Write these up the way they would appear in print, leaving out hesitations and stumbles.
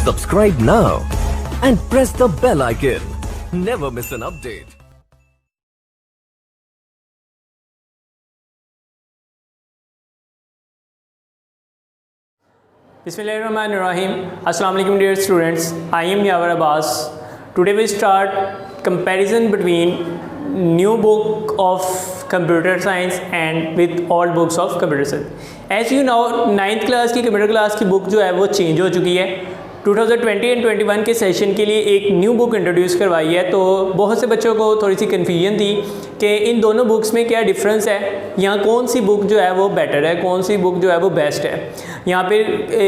Subscribe now and press the bell icon. Never miss an update. Bismillahirrahmanirrahim. Assalam alaikum dear students. I am Yawar Abbas. Today we start comparison between new book of computer science and with old books of computer science. As you know, 9th class की computer class की book जो है वो change हो चुकी है. 2020 and 21 के session के लिए एक न्यू बुक इंट्रोड्यूस करवाई है. तो बहुत से बच्चों को थोड़ी सी कन्फ्यूजन थी कि इन दोनों बुक्स में क्या डिफरेंस है, यहाँ कौन सी बुक जो है वो बेटर है, कौन सी बुक जो है वो बेस्ट है, यहाँ पे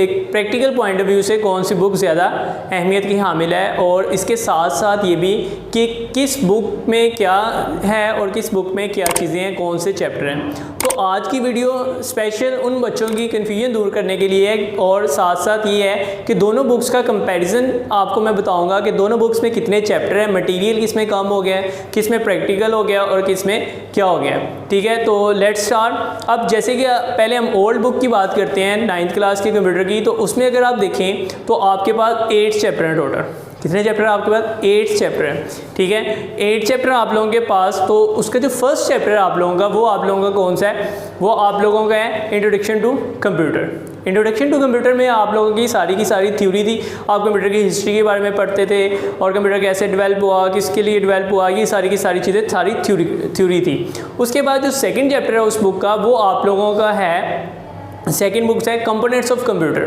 एक प्रैक्टिकल पॉइंट ऑफ व्यू से कौन सी बुक ज़्यादा अहमियत की हामिल है, और इसके साथ साथ ये भी कि किस बुक में क्या है और किस बुक में क्या चीज़ें हैं, कौन से चैप्टर हैं. तो आज की वीडियो स्पेशल उन बच्चों की कन्फ्यूजन दूर करने के लिए है, और साथ साथ ये है कि दोनों बुक्स का कंपैरिजन आपको मैं बताऊंगा कि दोनों बुक्स में कितने चैप्टर हैं, मटेरियल किस में कम हो गया है, किस में प्रैक्टिकल हो गया और किस में क्या हो गया. ठीक है, तो लेट्स स्टार्ट. अब जैसे कि पहले हम ओल्ड बुक की बात करते हैं 9th क्लास के कंप्यूटर की, तो उसमें अगर आप देखें तो आपके पास 8 चैप्टर हैं टोटल. कितने चैप्टर हैं आपके पास? 8 चैप्टर हैं. ठीक है, 8 चैप्टर आप लोगों के पास. तो उसका जो फर्स्ट चैप्टर है आप लोगों का, वो आप लोगों का कौन सा है? वो आप लोगों का है introduction to computer. Introduction to computer में आप लोगों की सारी थ्योरी थी. आप कंप्यूटर की हिस्ट्री के बारे में पढ़ते थे और कंप्यूटर कैसे डेवलप हुआ, किसके लिए डेवलप हुआ, ये सारी की सारी चीज़ें सारी थ्योरी थी. उसके बाद जो सेकंड चैप्टर है उस बुक का, वो आप लोगों का है, सेकेंड बुक्स है components of computer.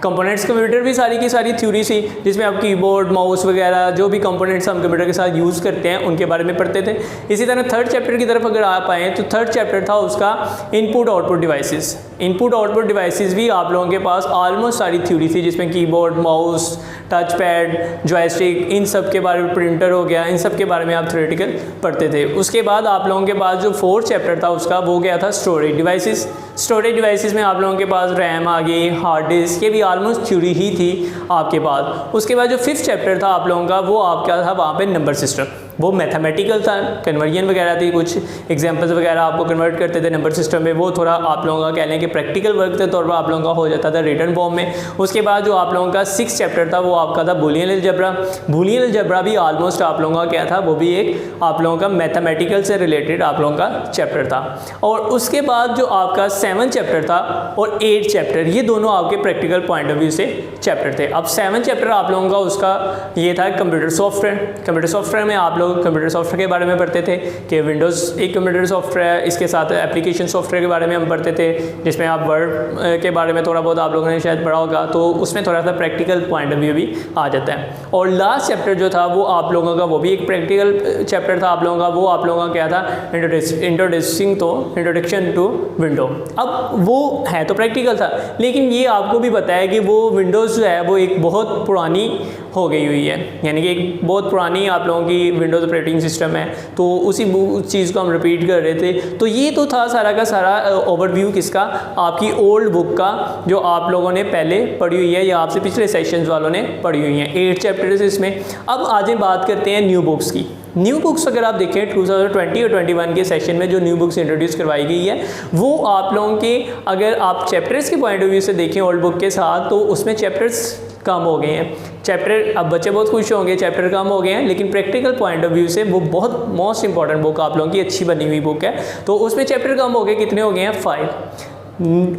Components computer भी सारी की सारी थ्योरी थी, जिसमें आप कीबोर्ड, माउस वगैरह जो भी कंपोनेंट्स हम कंप्यूटर के साथ यूज़ करते हैं उनके बारे में पढ़ते थे. इसी तरह थर्ड चैप्टर की तरफ अगर आप आएँ तो थर्ड चैप्टर था उसका input output devices. Input output devices भी आप लोगों के पास ऑलमोस्ट सारी थ्योरी थी, जिसमें keyboard, mouse, touch pad, joystick, इन सब के बारे में, प्रिंटर हो गया, इन सब के बारे में आप थ्योरेटिकल पढ़ते थे. उसके बाद आप लोगों के पास जो फोर्थ चैप्टर था उसका, वो गया था स्टोरेज डिवाइसेस. स्टोरेज डिवाइसेस में आप लोगों के पास रैम आ गई, हार्ड डिस्क, ये भी ऑलमोस्ट थ्योरी ही थी आपके पास. उसके बाद जो फिफ्थ चैप्टर था आप लोगों का, वो आपका था वहाँ पे नंबर सिस्टम. वो मैथमेटिकल था, कन्वर्जन वगैरह थी, कुछ एग्जांपल्स वगैरह आपको कन्वर्ट करते थे नंबर सिस्टम में. वो थोड़ा आप लोगों का कह लें कि प्रैक्टिकल वर्क के तौर पर आप लोगों का हो जाता था रिटन फॉर्म में. उसके बाद जो आप लोगों का सिक्स चैप्टर था वो आपका था बूलियन अलजेब्रा. बूलियन अलजेब्रा भी ऑलमोस्ट आप लोगों का क्या था, वो भी एक आप लोगों का मैथमेटिकल से रिलेटेड आप लोगों का चैप्टर था. और उसके बाद जो आपका 7 चैप्टर था और 8 चैप्टर, ये दोनों आपके प्रैक्टिकल पॉइंट ऑफ व्यू से चैप्टर थे. अब 7 चैप्टर आप लोगों का उसका ये था कंप्यूटर सॉफ्टवेयर. कंप्यूटर सॉफ्टवेयर में आप लोग कंप्यूटर सॉफ्टवेयर के बारे में पढ़ते थे कि विंडोज़ एक कंप्यूटर सॉफ्टवेयर है, इसके साथ एप्लीकेशन सॉफ्टवेयर के बारे में हम पढ़ते थे, जिसमें आप वर्ड के बारे में थोड़ा बहुत आप लोगों ने शायद पढ़ा होगा. तो उसमें थोड़ा सा प्रैक्टिकल पॉइंट ऑफ व्यू भी आ जाता है. और लास्ट चैप्टर जो था वो आप लोगों का, वो भी एक प्रैक्टिकल चैप्टर था आप लोगों का. वो आप लोगों का क्या था? Introduction to window. अब वो है तो प्रैक्टिकल था, लेकिन ये आपको भी पता है कि वो विंडोज़ जो है वो एक बहुत पुरानी हो गई हुई है, यानी कि एक बहुत पुरानी आप लोगों की विंडोज़ ऑपरेटिंग सिस्टम है. तो उसी चीज़ को हम रिपीट कर रहे थे. तो ये तो था सारा का सारा ओवरव्यू किसका, आपकी ओल्ड बुक का, जो आप लोगों ने पहले पढ़ी हुई है या आपसे पिछले सेशंस वालों ने पढ़ी हुई हैं. 8 चैप्टर्स इसमें. अब आज बात करते हैं न्यू बुक्स की. न्यू बुक्स अगर आप देखें 2020 और 21 के सेशन में जो न्यू बुक्स इंट्रोड्यूस करवाई गई है, वो आप लोगों के, अगर आप चैप्टर्स के पॉइंट ऑफ व्यू से देखें ओल्ड बुक के साथ, तो उसमें चैप्टर्स कम हो गए हैं. चैप्टर, अब बच्चे बहुत खुश होंगे चैप्टर कम हो गए हैं, लेकिन प्रैक्टिकल पॉइंट ऑफ व्यू से वो बहुत मोस्ट इंपॉर्टेंट बुक आप लोगों की अच्छी बनी हुई बुक है. तो उसमें चैप्टर कम हो गए, कितने हो गए हैं? 5.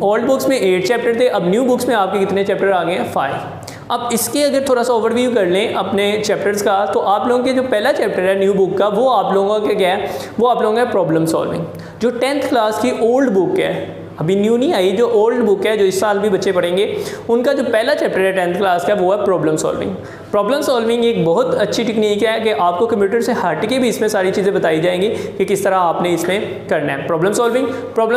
ओल्ड बुक्स में 8 चैप्टर थे, अब न्यू बुक्स में आपके कितने चैप्टर आ गए हैं? 5. अब इसके अगर थोड़ा सा ओवरव्यू कर लें अपने चैप्टर्स का, तो आप लोगों के जो पहला चैप्टर है न्यू बुक का, वो आप लोगों का क्या है? वो आप लोगों का प्रॉब्लम सॉल्विंग. जो 10th क्लास की ओल्ड बुक है, अभी न्यू नहीं आई, जो ओल्ड बुक है जो इस साल भी बच्चे पढ़ेंगे, उनका जो पहला चैप्टर है 10th क्लास का, वो है प्रॉब्लम सॉल्विंग. प्रॉब्लम सॉल्विंग एक बहुत अच्छी टेक्निक है कि आपको कंप्यूटर से हट के भी इसमें सारी चीज़ें बताई जाएंगी कि किस तरह आपने इसमें करना है. प्रॉब्लम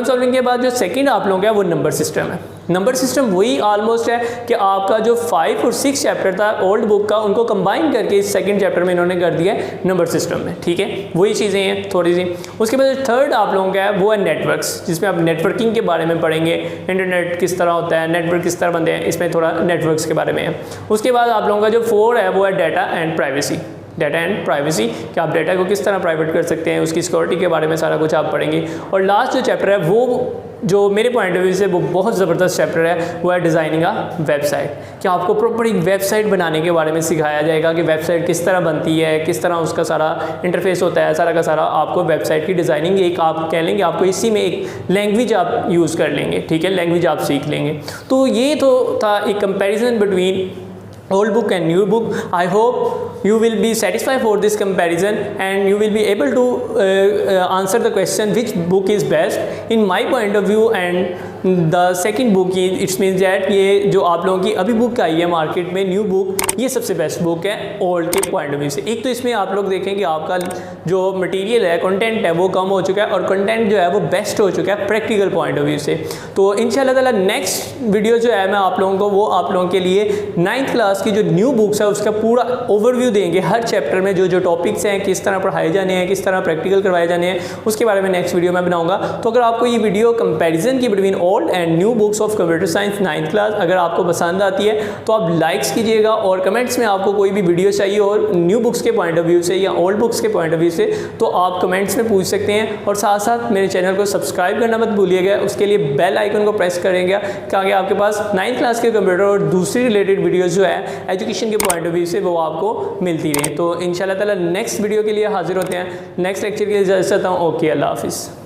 सॉल्विंग के बाद जो सेकंड आप लोगों का वो नंबर सिस्टम है. नंबर सिस्टम वही ऑलमोस्ट है कि आपका जो 5 और 6 चैप्टर था ओल्ड बुक का, उनको कंबाइन करके इस सेकंड चैप्टर में इन्होंने कर दिया है नंबर सिस्टम में. ठीक है, वही चीज़ें हैं थोड़ी सी. उसके बाद जो थर्ड आप लोगों का है वो है नेटवर्क्स, जिसमें आप नेटवर्किंग के बारे में पढ़ेंगे, इंटरनेट किस तरह होता है, नेटवर्क किस तरह बनते हैं, इसमें थोड़ा नेटवर्क्स के बारे में है. उसके बाद आप लोगों का जो 4 है वो है data and privacy. Data and privacy, कि आप डाटा को किस तरह प्राइवेट कर सकते हैं, उसकी सिक्योरिटी के बारे में सारा कुछ आप पढ़ेंगे. और लास्ट जो चैप्टर है वो जो मेरे पॉइंट ऑफ व्यू से वो बहुत ज़बरदस्त चैप्टर है वो है डिज़ाइनिंग अ वेबसाइट। कि आपको प्रॉपर एक वेबसाइट बनाने के बारे में सिखाया जाएगा कि वेबसाइट किस तरह बनती है, किस तरह उसका सारा इंटरफेस होता है, सारा का सारा आपको वेबसाइट की डिज़ाइनिंग एक आप कह लेंगे, आपको इसी में एक लैंग्वेज आप यूज़ कर लेंगे, ठीक है, लैंग्वेज आप सीख लेंगे। तो ये तो था एक comparison between old book and new book. I hope you will be satisfied for this comparison and you will be able to answer the question which book is best in my point of view, and the second book is it means that ये जो आप लोगों की अभी book आई है market में new book, ये सबसे बेस्ट बुक है ओल्ड के पॉइंट ऑफ व्यू से। एक तो इसमें आप लोग देखें कि आपका जो मटेरियल है, कंटेंट है, वो कम हो चुका है और कंटेंट जो है वो बेस्ट हो चुका है प्रैक्टिकल पॉइंट ऑफ व्यू से। तो इंशाल्लाह ताला नेक्स्ट वीडियो जो है मैं आप लोगों को वो आप लोगों के लिए 9th क्लास की जो न्यू बुक्स है उसका पूरा ओवरव्यू देंगे, हर चैप्टर में जो जो टॉपिक्स हैं, किस तरह पढ़ाए जाने हैं, किस तरह प्रैक्टिकल करवाए जाने हैं, उसके बारे में नेक्स्ट वीडियो में बनाऊंगा। तो अगर आपको ये वीडियो कंपैरिजन की between old and new books of computer science 9th class अगर आपको पसंद आती है तो आप लाइक्स कीजिएगा, और कमेंट्स में आपको कोई भी वीडियो चाहिए और न्यू बुक्स के पॉइंट ऑफ व्यू से या ओल्ड बुक्स के पॉइंट ऑफ व्यू से तो आप कमेंट्स में पूछ सकते हैं। और साथ साथ मेरे चैनल को सब्सक्राइब करना मत भूलिएगा, उसके लिए बेल आइकन को प्रेस करेंगे ताकि आपके पास 9th क्लास के कंप्यूटर और दूसरी रिलेटेड वीडियोज़ जो है एजुकेशन के पॉइंट ऑफ व्यू से वो आपको मिलती रहे। तो इंशाल्लाह ताला नेक्स्ट वीडियो के लिए हाजिर होते हैं, नेक्स्ट लेक्चर के लिए इजाज़त चाहता हूँ। ओके, अल्लाह हाफिज़।